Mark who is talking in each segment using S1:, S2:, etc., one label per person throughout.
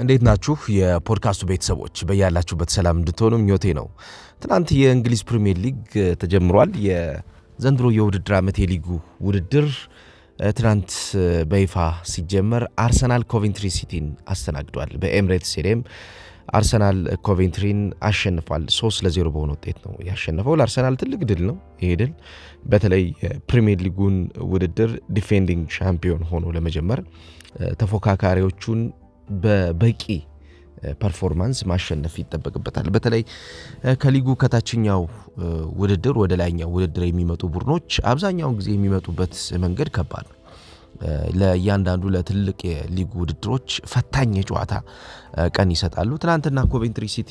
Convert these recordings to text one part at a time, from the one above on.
S1: እንዴት ናችሁ የፖድካስቱ ቤተሰቦች? በያላችሁበት ሰላም እንድትሆኑ ምኞቴ ነው። ትናንት የእንግሊዝ ፕሪሚየር ሊግ ተጀምሯል። የዘንድሮ የውድድር ዓመት የሊጉ ውድድር ትናንት በይፋ ሲጀመር አርሰናል ኮቬንትሪ ሲቲን አስተናግዷል። በኤምሬትስ ስቴዲየም አርሰናል ኮቬንትሪን አሸንፏል። 3-0 በሆነ ውጤት ነው ያሸነፈው። ለአርሰናል ትልቅ ድል ነው። ይሄ ድል በተለይ የፕሪሚየር ሊጉን ውድድር ዲፌንዲንግ ሻምፒዮን ሆኖ ለመጀመር ተፎካካሪዎቹን በበቂ ፐርፎርማንስ ማሸነፍ ይጠበቅበታል። በተለይ ከሊጉ ከታችኛው ውድድር ወደ ላይኛው ውድድር የሚመጡ ቡድኖች አብዛኛውን ጊዜ የሚመጡበት መንገድ ከባድ ነው። ለእያንዳንዱ ለትልቅ የሊጉ ውድድሮች ፈታኝ የጨዋታ ቀን ይሰጣሉ። ትናንትና ኮቬንትሪ ሲቲ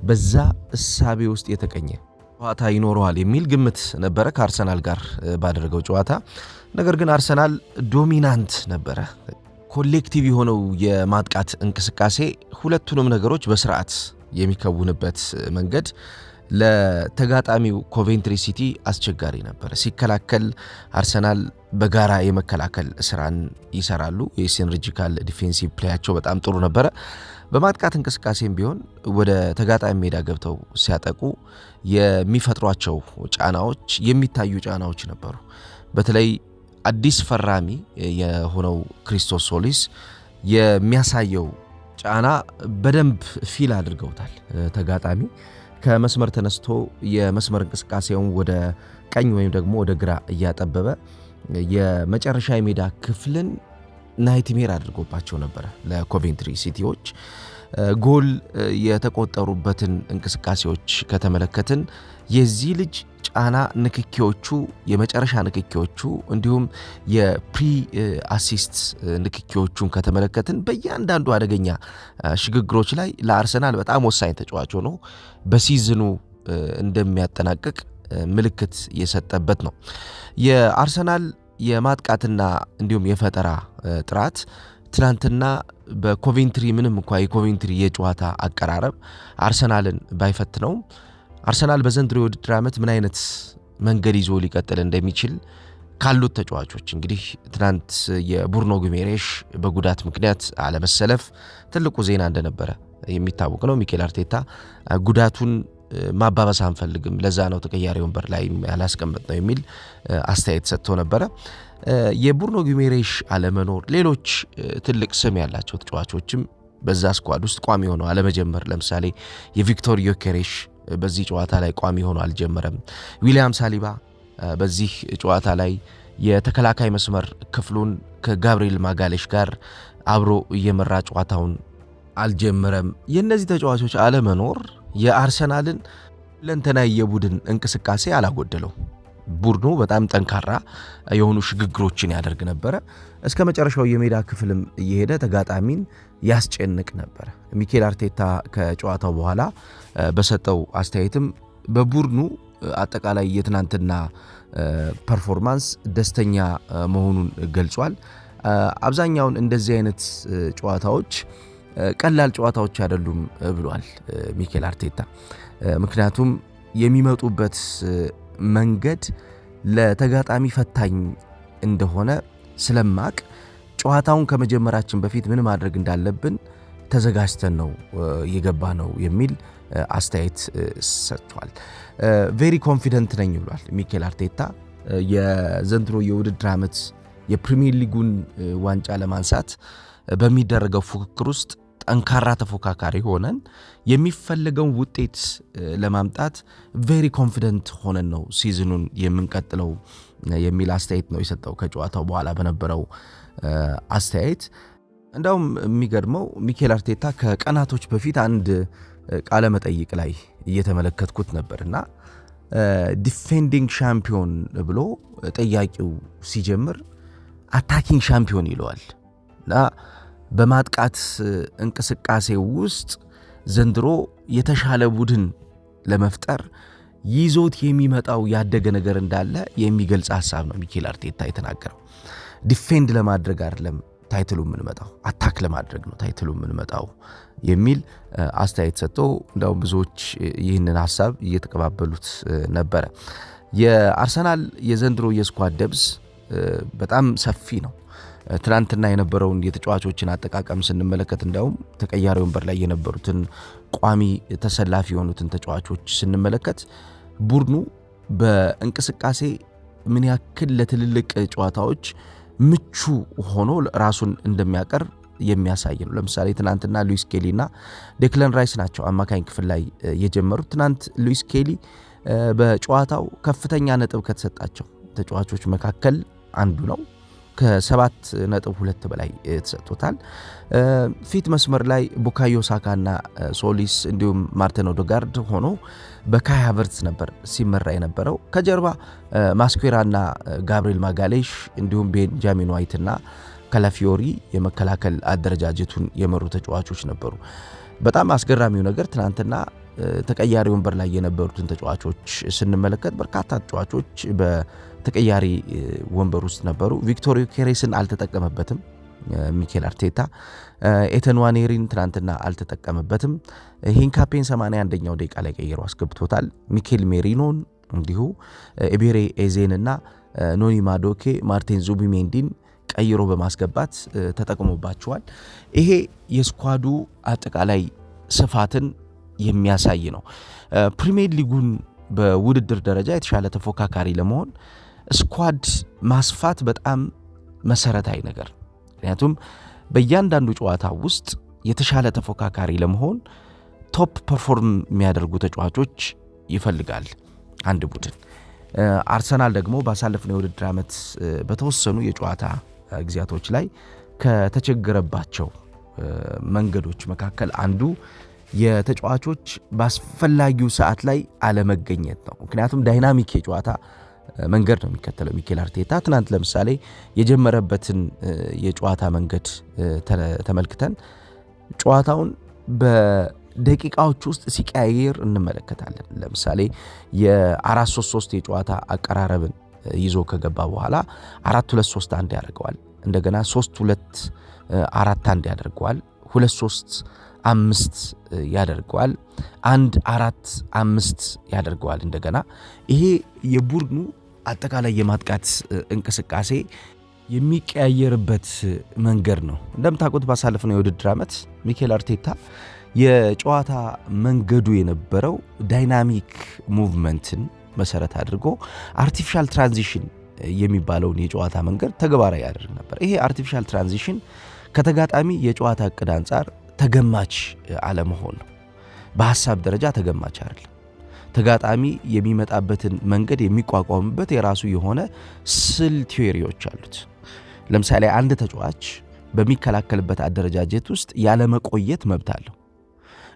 S1: በዛ እሳቤ ውስጥ የተቀኘ ጨዋታ ይኖረዋል የሚል ግምት ነበረ ከአርሰናል ጋር ባደረገው ጨዋታ። ነገር ግን አርሰናል ዶሚናንት ነበረ። ኮሌክቲቭ የሆነው የማጥቃት እንቅስቃሴ ሁለቱንም ነገሮች በስርዓት የሚከውንበት መንገድ ለተጋጣሚው ኮቬንትሪ ሲቲ አስቸጋሪ ነበር። ሲከላከል አርሰናል በጋራ የመከላከል ስራን ይሰራሉ። የሲነርጂካል ዲፌንሲቭ ፕሌያቸው በጣም ጥሩ ነበረ። በማጥቃት እንቅስቃሴም ቢሆን ወደ ተጋጣሚ ሜዳ ገብተው ሲያጠቁ የሚፈጥሯቸው ጫናዎች የሚታዩ ጫናዎች ነበሩ። በተለይ አዲስ ፈራሚ የሆነው ክሪስቶስ ሶሊስ የሚያሳየው ጫና በደንብ ፊል አድርገውታል። ተጋጣሚ ከመስመር ተነስቶ የመስመር እንቅስቃሴውን ወደ ቀኝ ወይም ደግሞ ወደ ግራ እያጠበበ የመጨረሻ የሜዳ ክፍልን ናይትሜር አድርጎባቸው ነበረ። ለኮቬንትሪ ሲቲዎች ጎል የተቆጠሩበትን እንቅስቃሴዎች ከተመለከትን የዚህ ልጅ ጫና ንክኪዎቹ፣ የመጨረሻ ንክኪዎቹ እንዲሁም የፕሪ አሲስት ንክኪዎቹን ከተመለከትን በእያንዳንዱ አደገኛ ሽግግሮች ላይ ለአርሰናል በጣም ወሳኝ ተጫዋች ሆኖ በሲዝኑ እንደሚያጠናቅቅ ምልክት የሰጠበት ነው። የአርሰናል የማጥቃትና እንዲሁም የፈጠራ ጥራት ትናንትና በኮቬንትሪ ምንም እንኳ የኮቬንትሪ የጨዋታ አቀራረብ አርሰናልን ባይፈትነውም አርሰናል በዘንድሮ የውድድር ዓመት ምን አይነት መንገድ ይዞ ሊቀጥል እንደሚችል ካሉት ተጫዋቾች እንግዲህ ትናንት የቡርኖ ጉሜሬሽ በጉዳት ምክንያት አለመሰለፍ ትልቁ ዜና እንደነበረ የሚታወቅ ነው። ሚኬል አርቴታ ጉዳቱን ማባበስ አንፈልግም፣ ለዛ ነው ተቀያሪ ወንበር ላይ ያላስቀመጥ ነው የሚል አስተያየት ሰጥቶ ነበረ። የቡርኖ ጉሜሬሽ አለመኖር ሌሎች ትልቅ ስም ያላቸው ተጫዋቾችም በዛ ስኳድ ውስጥ ቋሚ ሆነው አለመጀመር፣ ለምሳሌ የቪክቶር ዮኬሬሽ በዚህ ጨዋታ ላይ ቋሚ ሆኖ አልጀመረም። ዊሊያም ሳሊባ በዚህ ጨዋታ ላይ የተከላካይ መስመር ክፍሉን ከጋብሪኤል ማጋሌሽ ጋር አብሮ እየመራ ጨዋታውን አልጀመረም። የእነዚህ ተጫዋቾች አለመኖር የአርሰናልን ለንተናይ የቡድን እንቅስቃሴ አላጎደለው። ቡድኑ በጣም ጠንካራ የሆኑ ሽግግሮችን ያደርግ ነበረ። እስከ መጨረሻው የሜዳ ክፍልም እየሄደ ተጋጣሚን ያስጨንቅ ነበረ። ሚኬል አርቴታ ከጨዋታው በኋላ በሰጠው አስተያየትም በቡድኑ አጠቃላይ የትናንትና ፐርፎርማንስ ደስተኛ መሆኑን ገልጿል። አብዛኛውን እንደዚህ አይነት ጨዋታዎች ቀላል ጨዋታዎች አይደሉም ብሏል ሚኬል አርቴታ። ምክንያቱም የሚመጡበት መንገድ ለተጋጣሚ ፈታኝ እንደሆነ ስለማቅ ጨዋታውን ከመጀመራችን በፊት ምን ማድረግ እንዳለብን ተዘጋጅተን ነው የገባ ነው የሚል አስተያየት ሰጥቷል። ቬሪ ኮንፊደንት ነኝ ብሏል ሚኬል አርቴታ። የዘንድሮ የውድድር ዓመት የፕሪሚየር ሊጉን ዋንጫ ለማንሳት በሚደረገው ፉክክር ውስጥ ጠንካራ ተፎካካሪ ሆነን የሚፈለገውን ውጤት ለማምጣት ቬሪ ኮንፊደንት ሆነን ነው ሲዝኑን የምንቀጥለው የሚል አስተያየት ነው የሰጠው ከጨዋታው በኋላ በነበረው አስተያየት። እንዳውም የሚገርመው ሚኬል አርቴታ ከቀናቶች በፊት አንድ ቃለ መጠይቅ ላይ እየተመለከትኩት ነበርና ዲፌንዲንግ ሻምፒዮን ብሎ ጠያቂው ሲጀምር አታኪንግ ሻምፒዮን ይለዋል እና በማጥቃት እንቅስቃሴ ውስጥ ዘንድሮ የተሻለ ቡድን ለመፍጠር ይዞት የሚመጣው ያደገ ነገር እንዳለ የሚገልጽ ሐሳብ ነው ሚኬል አርቴታ የተናገረው። ዲፌንድ ለማድረግ አይደለም ታይትሉ የምንመጣው፣ አታክ ለማድረግ ነው ታይትሉ የምንመጣው የሚል አስተያየት ሰጥቶ እንዳውም ብዙዎች ይህንን ሐሳብ እየተቀባበሉት ነበረ። የአርሰናል የዘንድሮ የስኳድ ደብዝ በጣም ሰፊ ነው። ትናንትና የነበረውን የተጫዋቾችን አጠቃቀም ስንመለከት እንዲያውም ተቀያሪ ወንበር ላይ የነበሩትን ቋሚ ተሰላፊ የሆኑትን ተጫዋቾች ስንመለከት ቡድኑ በእንቅስቃሴ ምን ያክል ለትልልቅ ጨዋታዎች ምቹ ሆኖ ራሱን እንደሚያቀርብ የሚያሳይ ነው። ለምሳሌ ትናንትና ሉዊስ ኬሊና ዴክለን ራይስ ናቸው አማካኝ ክፍል ላይ የጀመሩት። ትናንት ሉዊስ ኬሊ በጨዋታው ከፍተኛ ነጥብ ከተሰጣቸው ተጫዋቾች መካከል አንዱ ነው። ከ7.2 በላይ ተሰጥቶታል። ፊት መስመር ላይ ቡካዮ ሳካና ሶሊስ እንዲሁም ማርቲን ኦዴጋርድ ሆኖ በካይ ሃቨርትዝ ነበር ሲመራ የነበረው። ከጀርባ ማስኩዌራና ጋብሪኤል ማጋሌሽ እንዲሁም ቤንጃሚን ዋይትና ካላፊዮሪ የመከላከል አደረጃጀቱን የመሩ ተጫዋቾች ነበሩ። በጣም አስገራሚው ነገር ትናንትና ተቀያሪ ወንበር ላይ የነበሩትን ተጫዋቾች ስንመለከት በርካታ ተጫዋቾች በተቀያሪ ወንበር ውስጥ ነበሩ። ቪክቶር ዮኬሬስን አልተጠቀመበትም ሚኬል አርቴታ። ኤተን ዋኔሪን ትናንትና አልተጠቀመበትም። ሂንካፔን 81ኛው ደቂቃ ላይ ቀይሮ አስገብቶታል። ሚኬል ሜሪኖን እንዲሁ ኤቤሬ ኤዜንና ኖኒ ማዶኬ ማርቲን ዙቢሜንዲን ቀይሮ በማስገባት ተጠቅሞባቸዋል። ይሄ የስኳዱ አጠቃላይ ስፋትን የሚያሳይ ነው። ፕሪሚየር ሊጉን በውድድር ደረጃ የተሻለ ተፎካካሪ ለመሆን ስኳድ ማስፋት በጣም መሰረታዊ ነገር። ምክንያቱም በእያንዳንዱ ጨዋታ ውስጥ የተሻለ ተፎካካሪ ለመሆን ቶፕ ፐርፎርም የሚያደርጉ ተጫዋቾች ይፈልጋል አንድ ቡድን። አርሰናል ደግሞ ባሳለፍነው የውድድር ዓመት በተወሰኑ የጨዋታ ጊዜያቶች ላይ ከተቸገረባቸው መንገዶች መካከል አንዱ የተጫዋቾች በአስፈላጊው ሰዓት ላይ አለመገኘት ነው። ምክንያቱም ዳይናሚክ የጨዋታ መንገድ ነው የሚከተለው ሚኬል አርቴታ። ትናንት ለምሳሌ የጀመረበትን የጨዋታ መንገድ ተመልክተን ጨዋታውን በደቂቃዎች ውስጥ ሲቀያየር እንመለከታለን። ለምሳሌ የ4-3-3 የጨዋታ አቀራረብን ይዞ ከገባ በኋላ 4-2-3-1 ያደርገዋል። እንደገና 3-2-4-1 ያደርገዋል። 2-3-5 ያደርገዋል። 1-4-5 ያደርገዋል። እንደገና ይሄ የቡድኑ አጠቃላይ የማጥቃት እንቅስቃሴ የሚቀያየርበት መንገድ ነው። እንደምታውቁት ባሳለፍነው የውድድር ዓመት ሚኬል አርቴታ የጨዋታ መንገዱ የነበረው ዳይናሚክ ሙቭመንትን መሰረት አድርጎ አርቲፊሻል ትራንዚሽን የሚባለውን የጨዋታ መንገድ ተግባራዊ ያደርግ ነበር። ይሄ አርቲፊሻል ትራንዚሽን ከተጋጣሚ የጨዋታ እቅድ አንጻር ተገማች አለመሆን ነው። በሐሳብ ደረጃ ተገማች አይደለም። ተጋጣሚ የሚመጣበትን መንገድ የሚቋቋምበት የራሱ የሆነ ስል ቲዮሪዎች አሉት። ለምሳሌ አንድ ተጫዋች በሚከላከልበት አደረጃጀት ውስጥ ያለመቆየት መብት አለው።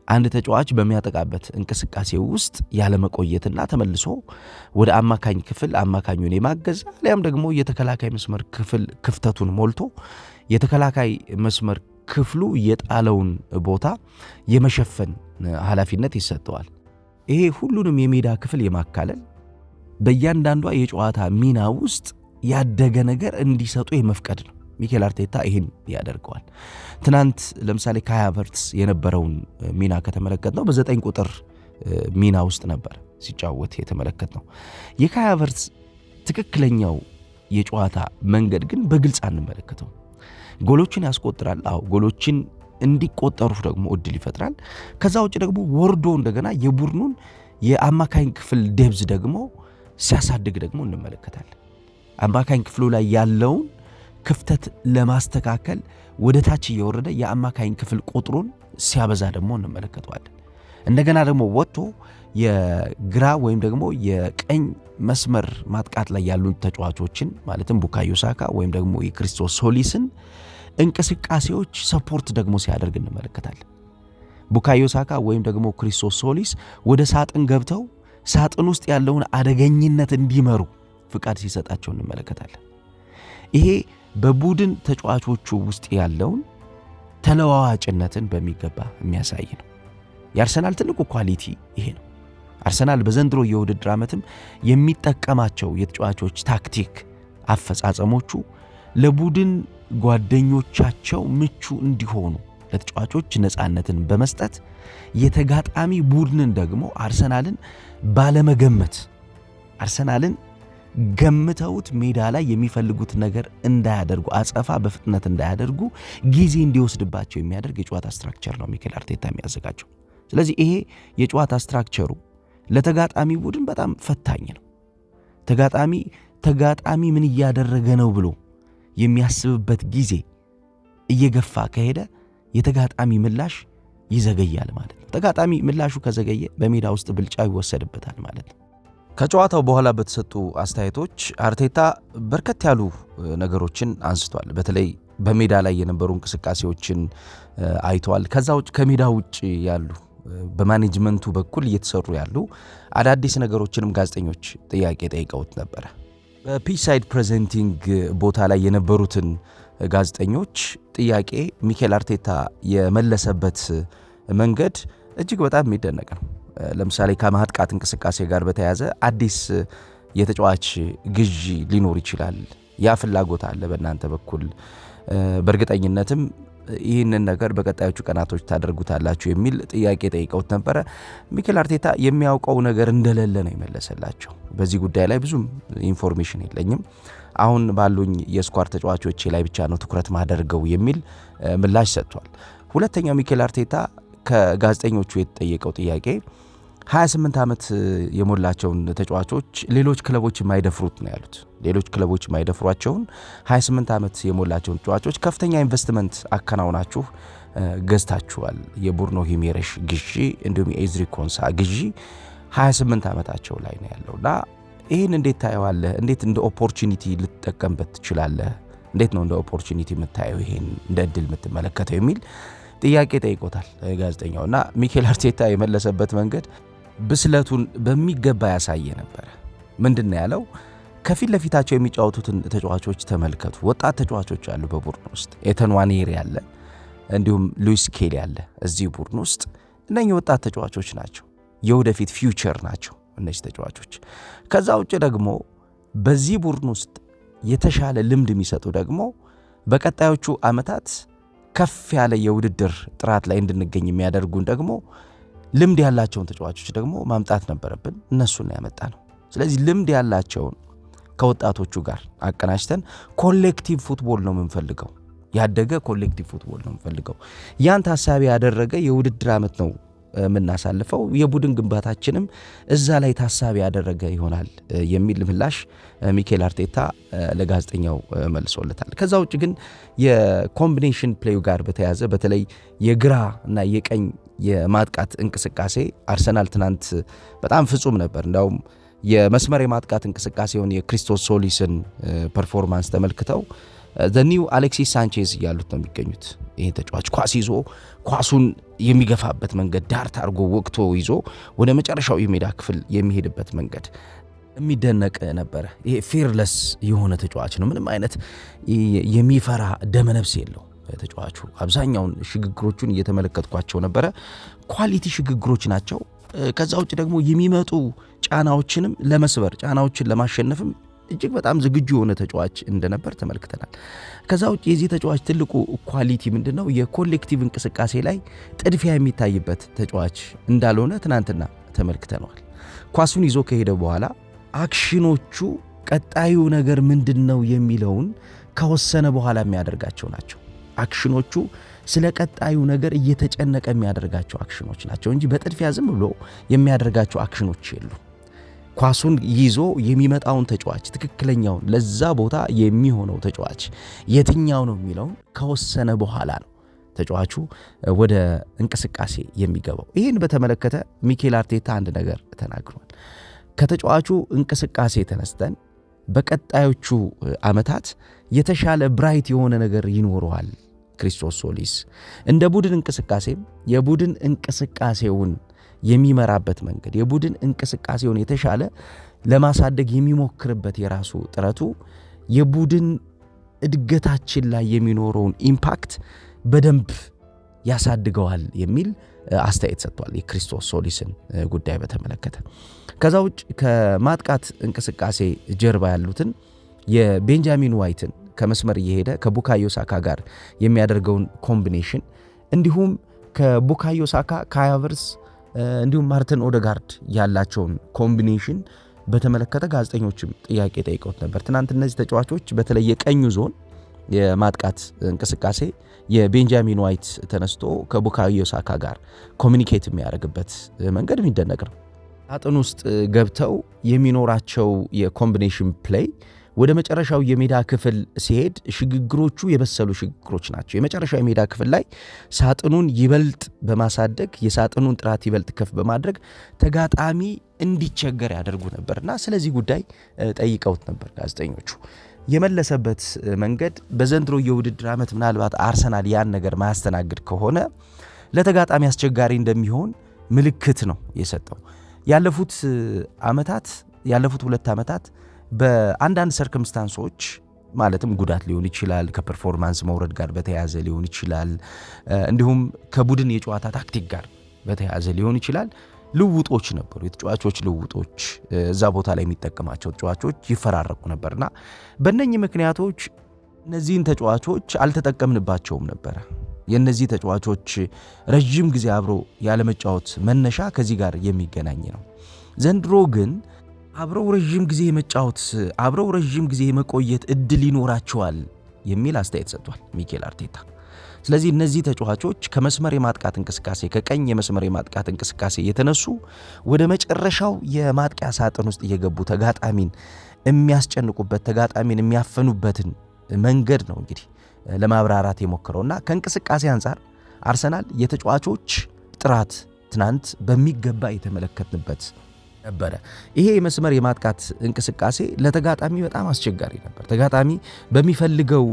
S1: አንድ ተጫዋች በሚያጠቃበት እንቅስቃሴ ውስጥ ያለመቆየትና ተመልሶ ወደ አማካኝ ክፍል አማካኙን የማገዝ አሊያም ደግሞ የተከላካይ መስመር ክፍል ክፍተቱን ሞልቶ የተከላካይ መስመር ክፍሉ የጣለውን ቦታ የመሸፈን ኃላፊነት ይሰጠዋል። ይሄ ሁሉንም የሜዳ ክፍል የማካለል በእያንዳንዷ የጨዋታ ሚና ውስጥ ያደገ ነገር እንዲሰጡ የመፍቀድ ነው። ሚኬል አርቴታ ይህን ያደርገዋል። ትናንት ለምሳሌ ካይ ሃቨርትዝ የነበረውን ሚና ከተመለከት ነው በ9 ቁጥር ሚና ውስጥ ነበር ሲጫወት የተመለከት ነው። የካይ ሃቨርትዝ ትክክለኛው የጨዋታ መንገድ ግን በግልጽ አንመለከተው። ጎሎችን ያስቆጥራል። አዎ ጎሎችን እንዲቆጠሩ ደግሞ እድል ይፈጥራል። ከዛ ውጭ ደግሞ ወርዶ እንደገና የቡድኑን የአማካኝ ክፍል ዴብዝ ደግሞ ሲያሳድግ ደግሞ እንመለከታለን። አማካኝ ክፍሉ ላይ ያለውን ክፍተት ለማስተካከል ወደ ታች እየወረደ የአማካኝ ክፍል ቁጥሩን ሲያበዛ ደግሞ እንመለከተዋለን። እንደገና ደግሞ ወጥቶ የግራ ወይም ደግሞ የቀኝ መስመር ማጥቃት ላይ ያሉ ተጫዋቾችን ማለትም ቡካዮ ሳካ ወይም ደግሞ የክሪስቶስ ሶሊስን እንቅስቃሴዎች ሰፖርት ደግሞ ሲያደርግ እንመለከታለን። ቡካዮ ሳካ ወይም ደግሞ ክሪስቶስ ሶሊስ ወደ ሳጥን ገብተው ሳጥን ውስጥ ያለውን አደገኝነት እንዲመሩ ፍቃድ ሲሰጣቸው እንመለከታለን። ይሄ በቡድን ተጫዋቾቹ ውስጥ ያለውን ተለዋዋጭነትን በሚገባ የሚያሳይ ነው። የአርሰናል ትልቁ ኳሊቲ ይሄ ነው። አርሰናል በዘንድሮ የውድድር ዓመትም የሚጠቀማቸው የተጫዋቾች ታክቲክ አፈጻጸሞቹ ለቡድን ጓደኞቻቸው ምቹ እንዲሆኑ ለተጫዋቾች ነፃነትን በመስጠት የተጋጣሚ ቡድንን ደግሞ አርሰናልን ባለመገመት አርሰናልን ገምተውት ሜዳ ላይ የሚፈልጉት ነገር እንዳያደርጉ አጸፋ በፍጥነት እንዳያደርጉ ጊዜ እንዲወስድባቸው የሚያደርግ የጨዋታ ስትራክቸር ነው ሚኬል አርቴታ የሚያዘጋጀው። ስለዚህ ይሄ የጨዋታ ስትራክቸሩ ለተጋጣሚ ቡድን በጣም ፈታኝ ነው። ተጋጣሚ ምን እያደረገ ነው ብሎ የሚያስብበት ጊዜ እየገፋ ከሄደ የተጋጣሚ ምላሽ ይዘገያል ማለት ነው። ተጋጣሚ ምላሹ ከዘገየ በሜዳ ውስጥ ብልጫ ይወሰድበታል ማለት ነው። ከጨዋታው በኋላ በተሰጡ አስተያየቶች አርቴታ በርከት ያሉ ነገሮችን አንስቷል። በተለይ በሜዳ ላይ የነበሩ እንቅስቃሴዎችን አይተዋል። ከዛ ውጭ ከሜዳ ውጭ ያሉ በማኔጅመንቱ በኩል እየተሰሩ ያሉ አዳዲስ ነገሮችንም ጋዜጠኞች ጥያቄ ጠይቀውት ነበረ። በፒች ሳይድ ፕሬዘንቲንግ ቦታ ላይ የነበሩትን ጋዜጠኞች ጥያቄ ሚኬል አርቴታ የመለሰበት መንገድ እጅግ በጣም የሚደነቅ ነው። ለምሳሌ ከማጥቃት እንቅስቃሴ ጋር በተያያዘ አዲስ የተጫዋች ግዢ ሊኖር ይችላል፣ ያ ፍላጎት አለ በእናንተ በኩል፣ በእርግጠኝነትም ይህንን ነገር በቀጣዮቹ ቀናቶች ታደርጉታላችሁ የሚል ጥያቄ ጠይቀውት ነበረ። ሚኬል አርቴታ የሚያውቀው ነገር እንደሌለ ነው የመለሰላቸው። በዚህ ጉዳይ ላይ ብዙም ኢንፎርሜሽን የለኝም፣ አሁን ባሉኝ የስኳር ተጫዋቾች ላይ ብቻ ነው ትኩረት ማደርገው የሚል ምላሽ ሰጥቷል። ሁለተኛው ሚኬል አርቴታ ከጋዜጠኞቹ የተጠየቀው ጥያቄ 28 ዓመት የሞላቸውን ተጫዋቾች ሌሎች ክለቦች የማይደፍሩት ነው ያሉት። ሌሎች ክለቦች የማይደፍሯቸውን 28 ዓመት የሞላቸውን ተጫዋቾች ከፍተኛ ኢንቨስትመንት አከናውናችሁ ገዝታችኋል። የቡርኖ ሂሜሬሽ ግዢ እንዲሁም የኤዝሪ ኮንሳ ግዢ 28 ዓመታቸው ላይ ነው ያለውና ይህን እንዴት ታየዋለህ? እንዴት እንደ ኦፖርቹኒቲ ልትጠቀምበት ትችላለህ? እንዴት ነው እንደ ኦፖርቹኒቲ የምታየው ይሄን እንደ እድል የምትመለከተው የሚል ጥያቄ ጠይቆታል ጋዜጠኛውና ሚኬል አርቴታ የመለሰበት መንገድ ብስለቱን በሚገባ ያሳየ ነበረ። ምንድን ነው ያለው? ከፊት ለፊታቸው የሚጫወቱትን ተጫዋቾች ተመልከቱ። ወጣት ተጫዋቾች አሉ በቡድን ውስጥ። ኤተን ዋኔሪ ያለ እንዲሁም ሉዊስ ኬሊ ያለ እዚህ ቡድን ውስጥ እነኚህ ወጣት ተጫዋቾች ናቸው፣ የወደፊት ፊውቸር ናቸው እነዚህ ተጫዋቾች። ከዛ ውጭ ደግሞ በዚህ ቡድን ውስጥ የተሻለ ልምድ የሚሰጡ ደግሞ በቀጣዮቹ ዓመታት ከፍ ያለ የውድድር ጥራት ላይ እንድንገኝ የሚያደርጉን ደግሞ ልምድ ያላቸውን ተጫዋቾች ደግሞ ማምጣት ነበረብን። እነሱን ያመጣ ነው። ስለዚህ ልምድ ያላቸውን ከወጣቶቹ ጋር አቀናጅተን ኮሌክቲቭ ፉትቦል ነው የምንፈልገው፣ ያደገ ኮሌክቲቭ ፉትቦል ነው የምንፈልገው። ያን ታሳቢ ያደረገ የውድድር ዓመት ነው የምናሳልፈው፣ የቡድን ግንባታችንም እዛ ላይ ታሳቢ ያደረገ ይሆናል የሚል ምላሽ ሚኬል አርቴታ ለጋዜጠኛው መልሶለታል። ከዛ ውጭ ግን የኮምቢኔሽን ፕሌዩ ጋር በተያያዘ በተለይ የግራ እና የቀኝ የማጥቃት እንቅስቃሴ አርሰናል ትናንት በጣም ፍጹም ነበር። እንዳውም የመስመር የማጥቃት እንቅስቃሴውን የክሪስቶስ ሶሊስን ፐርፎርማንስ ተመልክተው ዘኒው አሌክሲስ ሳንቼዝ እያሉት ነው የሚገኙት። ይህ ተጫዋች ኳስ ይዞ ኳሱን የሚገፋበት መንገድ ዳር ታርጎ ወቅቶ ይዞ ወደ መጨረሻው የሜዳ ክፍል የሚሄድበት መንገድ የሚደነቅ ነበረ። ይሄ ፌርለስ የሆነ ተጫዋች ነው። ምንም አይነት የሚፈራ ደመነፍስ የለው ተጫዋቹ። አብዛኛውን ሽግግሮቹን እየተመለከትኳቸው ነበረ። ኳሊቲ ሽግግሮች ናቸው። ከዛ ውጭ ደግሞ የሚመጡ ጫናዎችንም ለመስበር ጫናዎችን ለማሸነፍም እጅግ በጣም ዝግጁ የሆነ ተጫዋች እንደነበር ተመልክተናል። ከዛ ውጭ የዚህ ተጫዋች ትልቁ ኳሊቲ ምንድነው? የኮሌክቲቭ እንቅስቃሴ ላይ ጥድፊያ የሚታይበት ተጫዋች እንዳልሆነ ትናንትና ተመልክተነዋል። ኳሱን ይዞ ከሄደ በኋላ አክሽኖቹ ቀጣዩ ነገር ምንድነው የሚለውን ከወሰነ በኋላ የሚያደርጋቸው ናቸው። አክሽኖቹ ስለ ቀጣዩ ነገር እየተጨነቀ የሚያደርጋቸው አክሽኖች ናቸው እንጂ በጥድፊያ ዝም ብሎ የሚያደርጋቸው አክሽኖች የሉ። ኳሱን ይዞ የሚመጣውን ተጫዋች ትክክለኛውን ለዛ ቦታ የሚሆነው ተጫዋች የትኛው ነው የሚለውን ከወሰነ በኋላ ነው ተጫዋቹ ወደ እንቅስቃሴ የሚገባው። ይህን በተመለከተ ሚኬል አርቴታ አንድ ነገር ተናግሯል። ከተጫዋቹ እንቅስቃሴ ተነስተን በቀጣዮቹ ዓመታት የተሻለ ብራይት የሆነ ነገር ይኖረዋል ክሪስቶስ ሶሊስ። እንደ ቡድን እንቅስቃሴም የቡድን እንቅስቃሴውን የሚመራበት መንገድ የቡድን እንቅስቃሴውን የተሻለ ለማሳደግ የሚሞክርበት የራሱ ጥረቱ የቡድን እድገታችን ላይ የሚኖረውን ኢምፓክት በደንብ ያሳድገዋል የሚል አስተያየት ሰጥቷል የክሪስቶስ ሶሊስን ጉዳይ በተመለከተ። ከዛ ውጭ ከማጥቃት እንቅስቃሴ ጀርባ ያሉትን የቤንጃሚን ዋይትን ከመስመር እየሄደ ከቡካዮ ሳካ ጋር የሚያደርገውን ኮምቢኔሽን እንዲሁም ከቡካዮ ሳካ ካይ ሃቨርትዝ እንዲሁም ማርቲን ኦዴጋርድ ያላቸውን ኮምቢኔሽን በተመለከተ ጋዜጠኞችም ጥያቄ ጠይቀውት ነበር። ትናንት እነዚህ ተጫዋቾች በተለይ የቀኙ ዞን የማጥቃት እንቅስቃሴ የቤንጃሚን ዋይት ተነስቶ ከቡካዮ ሳካ ጋር ኮሚኒኬት የሚያደርግበት መንገድ የሚደነቅ ነው። ሳጥን ውስጥ ገብተው የሚኖራቸው የኮምቢኔሽን ፕሌይ ወደ መጨረሻው የሜዳ ክፍል ሲሄድ ሽግግሮቹ የበሰሉ ሽግግሮች ናቸው። የመጨረሻው የሜዳ ክፍል ላይ ሳጥኑን ይበልጥ በማሳደግ የሳጥኑን ጥራት ይበልጥ ከፍ በማድረግ ተጋጣሚ እንዲቸገር ያደርጉ ነበርና ስለዚህ ጉዳይ ጠይቀውት ነበር ጋዜጠኞቹ። የመለሰበት መንገድ በዘንድሮ የውድድር ዓመት ምናልባት አርሰናል ያን ነገር ማያስተናግድ ከሆነ ለተጋጣሚ አስቸጋሪ እንደሚሆን ምልክት ነው የሰጠው። ያለፉት 2 ዓመታት በአንዳንድ ሰርከምስታንሶች ማለትም ጉዳት ሊሆን ይችላል፣ ከፐርፎርማንስ መውረድ ጋር በተያያዘ ሊሆን ይችላል፣ እንዲሁም ከቡድን የጨዋታ ታክቲክ ጋር በተያያዘ ሊሆን ይችላል። ልውጦች ነበሩ፣ የተጫዋቾች ልውጦች፣ እዛ ቦታ ላይ የሚጠቀማቸው ተጫዋቾች ይፈራረቁ ነበርና በእነኚህ ምክንያቶች እነዚህን ተጫዋቾች አልተጠቀምንባቸውም ነበረ። የእነዚህ ተጫዋቾች ረዥም ጊዜ አብሮ ያለመጫወት መነሻ ከዚህ ጋር የሚገናኝ ነው። ዘንድሮ ግን አብረው ረዥም ጊዜ መጫወት አብረው ረዥም ጊዜ መቆየት እድል ይኖራቸዋል የሚል አስተያየት ሰጥቷል ሚኬል አርቴታ። ስለዚህ እነዚህ ተጫዋቾች ከመስመር የማጥቃት እንቅስቃሴ ከቀኝ የመስመር የማጥቃት እንቅስቃሴ የተነሱ ወደ መጨረሻው የማጥቂያ ሳጥን ውስጥ እየገቡ ተጋጣሚን የሚያስጨንቁበት ተጋጣሚን የሚያፈኑበትን መንገድ ነው እንግዲህ ለማብራራት የሞከረውና ከእንቅስቃሴ አንጻር አርሰናል የተጫዋቾች ጥራት ትናንት በሚገባ የተመለከትንበት ነበረ። ይሄ የመስመር የማጥቃት እንቅስቃሴ ለተጋጣሚ በጣም አስቸጋሪ ነበር። ተጋጣሚ በሚፈልገው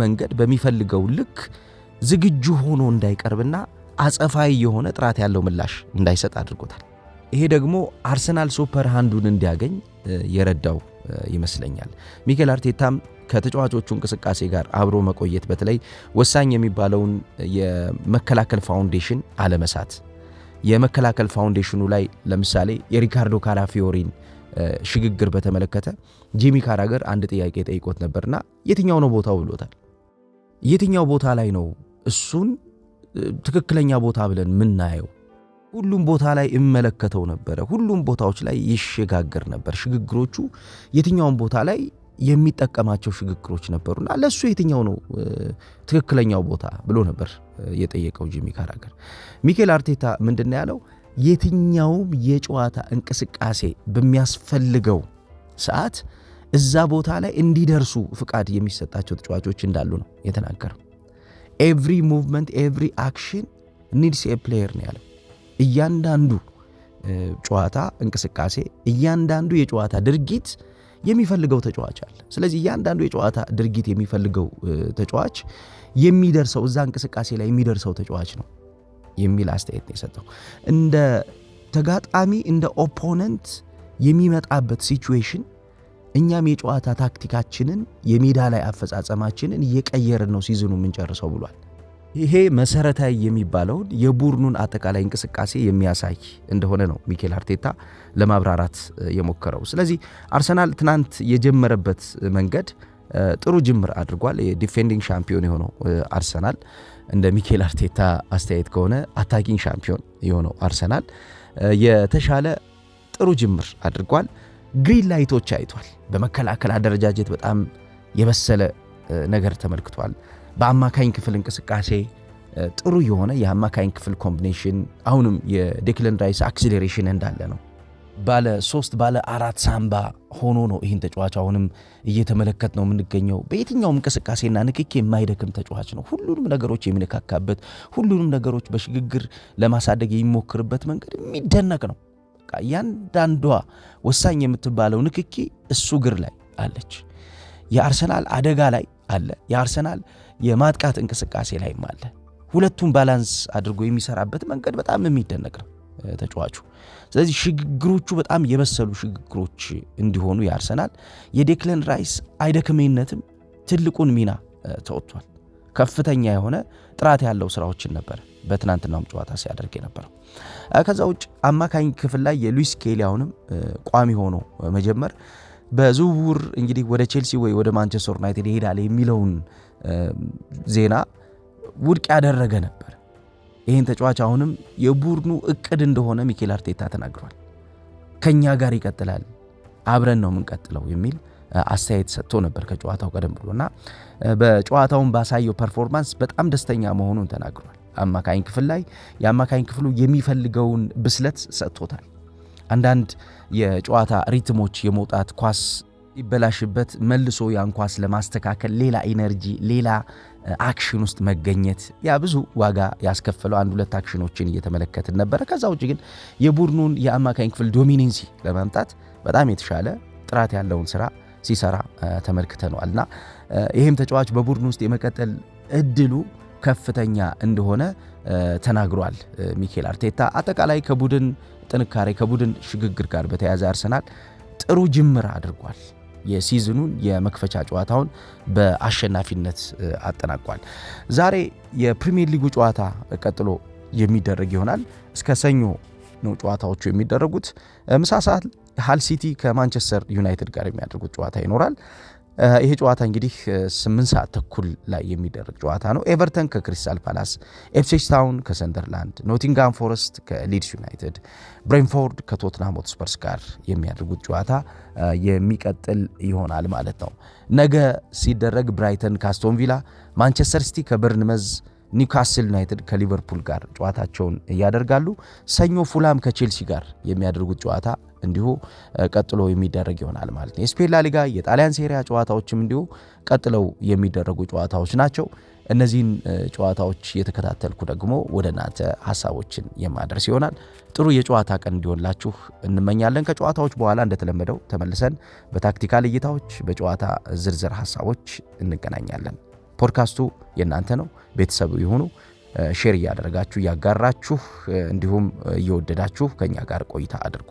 S1: መንገድ በሚፈልገው ልክ ዝግጁ ሆኖ እንዳይቀርብና አጸፋዊ የሆነ ጥራት ያለው ምላሽ እንዳይሰጥ አድርጎታል። ይሄ ደግሞ አርሰናል ሱፐር ሃንዱን እንዲያገኝ የረዳው ይመስለኛል። ሚኬል አርቴታም ከተጫዋቾቹ እንቅስቃሴ ጋር አብሮ መቆየት በተለይ ወሳኝ የሚባለውን የመከላከል ፋውንዴሽን አለመሳት፣ የመከላከል ፋውንዴሽኑ ላይ ለምሳሌ የሪካርዶ ካላፊዮሪን ሽግግር በተመለከተ ጂሚ ካራገር አንድ ጥያቄ ጠይቆት ነበርና የትኛው ነው ቦታው ብሎታል። የትኛው ቦታ ላይ ነው እሱን ትክክለኛ ቦታ ብለን ምናየው? ሁሉም ቦታ ላይ እመለከተው ነበረ። ሁሉም ቦታዎች ላይ ይሸጋገር ነበር። ሽግግሮቹ የትኛውን ቦታ ላይ የሚጠቀማቸው ሽግግሮች ነበሩና ለሱ የትኛው ነው ትክክለኛው ቦታ ብሎ ነበር የጠየቀው ጂሚ ካራገር። ሚኬል አርቴታ ምንድነው ያለው? የትኛውም የጨዋታ እንቅስቃሴ በሚያስፈልገው ሰዓት እዛ ቦታ ላይ እንዲደርሱ ፍቃድ የሚሰጣቸው ተጫዋቾች እንዳሉ ነው የተናገረው። ኤቭሪ ሙቭመንት ኤቭሪ አክሽን ኒድስ ኤ ፕሌየር ነው ያለው። እያንዳንዱ ጨዋታ እንቅስቃሴ እያንዳንዱ የጨዋታ ድርጊት የሚፈልገው ተጫዋች አለ። ስለዚህ እያንዳንዱ የጨዋታ ድርጊት የሚፈልገው ተጫዋች የሚደርሰው እዛ እንቅስቃሴ ላይ የሚደርሰው ተጫዋች ነው የሚል አስተያየት ነው የሰጠው። እንደ ተጋጣሚ እንደ ኦፖነንት የሚመጣበት ሲቹዌሽን እኛም የጨዋታ ታክቲካችንን የሜዳ ላይ አፈጻጸማችንን እየቀየርን ነው ሲዝኑ የምንጨርሰው ብሏል። ይሄ መሰረታዊ የሚባለውን የቡድኑን አጠቃላይ እንቅስቃሴ የሚያሳይ እንደሆነ ነው ሚኬል አርቴታ ለማብራራት የሞከረው። ስለዚህ አርሰናል ትናንት የጀመረበት መንገድ ጥሩ ጅምር አድርጓል። የዲፌንዲንግ ሻምፒዮን የሆነው አርሰናል እንደ ሚኬል አርቴታ አስተያየት ከሆነ አታኪንግ ሻምፒዮን የሆነው አርሰናል የተሻለ ጥሩ ጅምር አድርጓል። ግሪን ላይቶች አይቷል። በመከላከል አደረጃጀት በጣም የበሰለ ነገር ተመልክቷል። በአማካኝ ክፍል እንቅስቃሴ ጥሩ የሆነ የአማካኝ ክፍል ኮምቢኔሽን፣ አሁንም የዴክለን ራይስ አክሲሌሬሽን እንዳለ ነው። ባለ 3 ባለ 4 ሳምባ ሆኖ ነው ይህን ተጫዋች አሁንም እየተመለከት ነው የምንገኘው። በየትኛውም እንቅስቃሴና ንክኪ የማይደክም ተጫዋች ነው። ሁሉንም ነገሮች የሚነካካበት፣ ሁሉንም ነገሮች በሽግግር ለማሳደግ የሚሞክርበት መንገድ የሚደነቅ ነው። እያንዳንዷ ወሳኝ የምትባለው ንክኪ እሱ እግር ላይ አለች። የአርሰናል አደጋ ላይ አለ፣ የአርሰናል የማጥቃት እንቅስቃሴ ላይም አለ። ሁለቱም ባላንስ አድርጎ የሚሰራበት መንገድ በጣም የሚደነቅ ነው ተጫዋቹ። ስለዚህ ሽግግሮቹ በጣም የበሰሉ ሽግግሮች እንዲሆኑ የአርሰናል የዴክለን ራይስ አይደክሜነትም ትልቁን ሚና ተወጥቷል። ከፍተኛ የሆነ ጥራት ያለው ስራዎችን ነበር በትናንትናውም ጨዋታ ሲያደርግ የነበረው። ከዛ ውጭ አማካኝ ክፍል ላይ የሉዊስ ስኬሊ አሁንም ቋሚ ሆኖ መጀመር በዝውውር እንግዲህ ወደ ቼልሲ ወይ ወደ ማንቸስተር ዩናይትድ ይሄዳል የሚለውን ዜና ውድቅ ያደረገ ነበር። ይህን ተጫዋች አሁንም የቡድኑ እቅድ እንደሆነ ሚኬል አርቴታ ተናግሯል። ከኛ ጋር ይቀጥላል፣ አብረን ነው የምንቀጥለው የሚል አስተያየት ሰጥቶ ነበር ከጨዋታው ቀደም ብሎና በጨዋታውን ባሳየው ፐርፎርማንስ በጣም ደስተኛ መሆኑን ተናግሯል። አማካኝ ክፍል ላይ የአማካኝ ክፍሉ የሚፈልገውን ብስለት ሰጥቶታል። አንዳንድ የጨዋታ ሪትሞች የመውጣት ኳስ ይበላሽበት መልሶ ያን ኳስ ለማስተካከል ሌላ ኢነርጂ ሌላ አክሽን ውስጥ መገኘት ያ ብዙ ዋጋ ያስከፈለው አንድ ሁለት አክሽኖችን እየተመለከትን ነበረ። ከዛ ውጭ ግን የቡድኑን የአማካኝ ክፍል ዶሚኔንሲ ለማምጣት በጣም የተሻለ ጥራት ያለውን ስራ ሲሰራ ተመልክተነዋልና ይህም ተጫዋች በቡድኑ ውስጥ የመቀጠል እድሉ ከፍተኛ እንደሆነ ተናግሯል ሚኬል አርቴታ። አጠቃላይ ከቡድን ጥንካሬ ከቡድን ሽግግር ጋር በተያያዘ አርሰናል ጥሩ ጅምር አድርጓል። የሲዝኑን የመክፈቻ ጨዋታውን በአሸናፊነት አጠናቋል። ዛሬ የፕሪሚየር ሊጉ ጨዋታ ቀጥሎ የሚደረግ ይሆናል። እስከ ሰኞ ነው ጨዋታዎቹ የሚደረጉት። ምሳ ሰዓት ሃል ሲቲ ከማንቸስተር ዩናይትድ ጋር የሚያደርጉት ጨዋታ ይኖራል። ይሄ ጨዋታ እንግዲህ 8 ሰዓት ተኩል ላይ የሚደረግ ጨዋታ ነው። ኤቨርተን ከክሪስታል ፓላስ፣ ኢፕስዊች ታውን ከሰንደርላንድ፣ ኖቲንጋም ፎረስት ከሊድስ ዩናይትድ፣ ብሬንትፎርድ ከቶትንሃም ሆትስፐርስ ጋር የሚያደርጉት ጨዋታ የሚቀጥል ይሆናል ማለት ነው። ነገ ሲደረግ ብራይተን ከአስቶን ቪላ፣ ማንቸስተር ሲቲ ከበርንመዝ፣ ኒውካስል ዩናይትድ ከሊቨርፑል ጋር ጨዋታቸውን ያደርጋሉ። ሰኞ ፉላም ከቼልሲ ጋር የሚያደርጉት ጨዋታ እንዲሁ ቀጥሎ የሚደረግ ይሆናል ማለት ነው። የስፔን ላሊጋ የጣሊያን ሴሪያ ጨዋታዎችም እንዲሁ ቀጥለው የሚደረጉ ጨዋታዎች ናቸው። እነዚህን ጨዋታዎች የተከታተልኩ ደግሞ ወደ እናንተ ሀሳቦችን የማደርስ ይሆናል። ጥሩ የጨዋታ ቀን እንዲሆንላችሁ እንመኛለን። ከጨዋታዎች በኋላ እንደተለመደው ተመልሰን በታክቲካል እይታዎች በጨዋታ ዝርዝር ሀሳቦች እንገናኛለን። ፖድካስቱ የእናንተ ነው። ቤተሰቡ ይሁኑ። ሼር እያደረጋችሁ እያጋራችሁ እንዲሁም እየወደዳችሁ ከኛ ጋር ቆይታ አድርጉ።